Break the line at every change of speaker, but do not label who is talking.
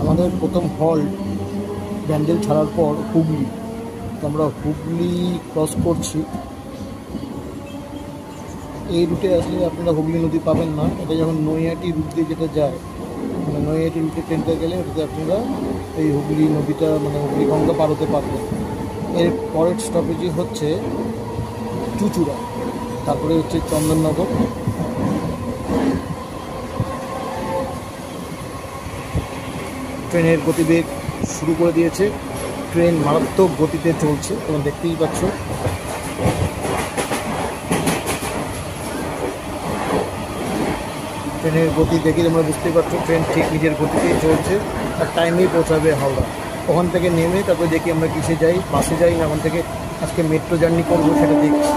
আমাদের প্রথম হল্ট ব্যান্ডেল ছাড়ার পর হুগলি। তো আমরা হুগলি ক্রস করছি। এই রুটে আসলে আপনারা হুগলি নদী পাবেন না, এটা যখন নৈহাটি রুট দিয়ে যেটা যায়, মানে নৈহাটি রুটে ট্রেনটা গেলে ওটাতে আপনারা এই হুগলি নদীটা মানে হুগলি গঙ্গা পার হতে পারবেন। এর পরের স্টপেজই হচ্ছে চুঁচুড়া, তারপরে হচ্ছে চন্দননগর। ট্রেনের গতিবেগ শুরু করে দিয়েছে, ট্রেন মারাত্মক গতিতে চলছে, তোমরা দেখতেই পাচ্ছ। ট্রেনের গতি দেখে তোমরা বুঝতেই পারছো ট্রেন ঠিক নিজের গতিতেই চলছে আর টাইমেই পৌঁছাবে হাওড়া। ওখান থেকে নেমে তারপরে দেখি আমরা কিসে যাই, বাসে যাই না ওখান থেকে আজকে মেট্রো জার্নি করবো সেটা দেখছি।